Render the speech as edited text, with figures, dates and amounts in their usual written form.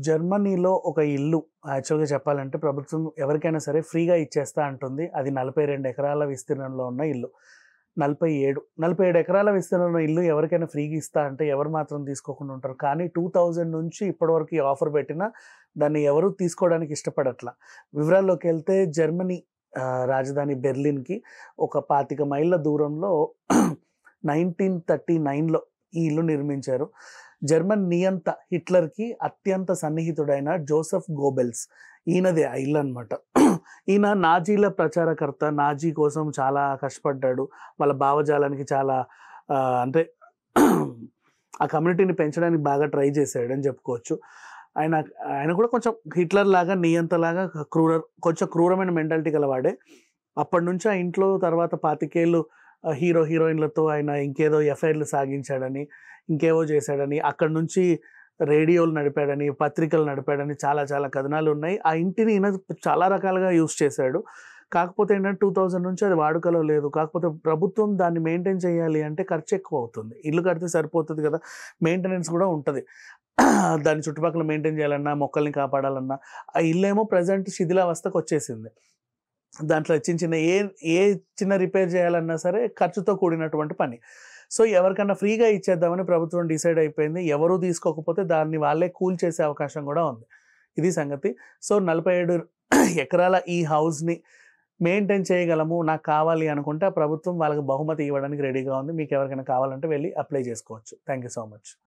జర్మనీలో ఒక ఇల్లు యాక్చువల్‌గా చెప్పాలంటే ప్రభుత్వం ఎవరికైనా సరే ఫ్రీగా ఇచ్చేస్తా అంటుంది. అది 42 ఎకరాల విస్తీర్ణంలో ఉన్న ఇల్లు. 47 ఎకరాల విస్తీర్ణంలో ఇల్లు ఎవరికైనా ఫ్రీగా ఇస్తా అంటే ఎవరు మాత్రం తీసుకోకుండా ఉంటారు. కానీ 2000 నుంచి ఇప్పటివరకు ఈ ఆఫర్ పెట్టినా దాన్ని ఎవరు తీసుకోవడానికి ఇష్టపడట్ల. వివరాల్లోకెళ్తే జర్మనీ రాజధాని బెర్లిన్‌కి ఒక 25 మైళ్ళ దూరంలో 1939లో ఈ ఇల్లు నిర్మించారు. జర్మన్ నియంత హిట్లర్‌కి అత్యంత సన్నిహితుడైన జోసెఫ్ గోబెల్స్ ఈయనదే ఆ ఇల్లనమాట. ఈయన నాజీల ప్రచారకర్త. నాజీ కోసం చాలా కష్టపడ్డాడు. వాళ్ళ భావజాలానికి చాలా అంటే ఆ కమ్యూనిటీని పెంచడానికి బాగా ట్రై చేశాడని చెప్పుకోవచ్చు. ఆయన ఆయన కూడా కొంచెం హిట్లర్ లాగా, నియంతలాగా కొంచెం క్రూరమైన మెంటాలిటీ గలవాడే. అప్పటినుంచి ఆ ఇంట్లో తర్వాత 25 ఏళ్ళు హీరో, హీరోయిన్‌లతో ఆయన ఇంకేదో ఎఫ్ఐఆర్‌లు సాగించాడని, ఇంకేవో చేశాడని, అక్కడి నుంచి రేడియోలు నడిపాడని, పత్రికలు నడిపాడని చాలా చాలా కథనాలున్నాయి. ఆ ఇంటిని ఈయన చాలా రకాలుగా యూజ్ చేశాడు. కాకపోతే ఏంటంటే 2000 నుంచి అది వాడుకలో లేదు. కాకపోతే ప్రభుత్వం దాన్ని మెయింటైన్ చేయాలి అంటే ఖర్చు ఎక్కువవుతుంది. ఇల్లు కడితే సరిపోతది కదా! మెయింటెనెన్స్ కూడా ఉంటది. దాని చుట్టుపక్కల మెయింటైన్ చేయాలన్నా, మొక్కల్ని కాపాడాలన్నా, ఆ ఇల్లేమో ప్రెజెంట్ శిథిలావస్థకొచ్చేసింది. దాంట్లో ఏ చిన్న రిపేర్ చేయాలన్నా సరే ఖర్చుతో కూడినటువంటి పని. సో, ఎవరికన్నా ఫ్రీగా ఇచ్చేద్దామని ప్రభుత్వం డిసైడ్ అయిపోయింది. ఎవరు తీసుకోకపోతే దాన్ని వాళ్ళే కూల్చేసే అవకాశం గూడా ఉంది. ఇది సంగతి. సో, 47 ఎకరాల ఈ హౌస్‌ని మెయింటైన్ చేయగలము, నాకు కావాలి అనుకుంటే ఆ ప్రభుత్వం వాళ్ళకి బహుమతి ఇవ్వడానికి రెడీగా ఉంది. మీకెవరికైనా కావాలంటే వెళ్లి అప్లై చేసుకోవచ్చు. Thank you so much.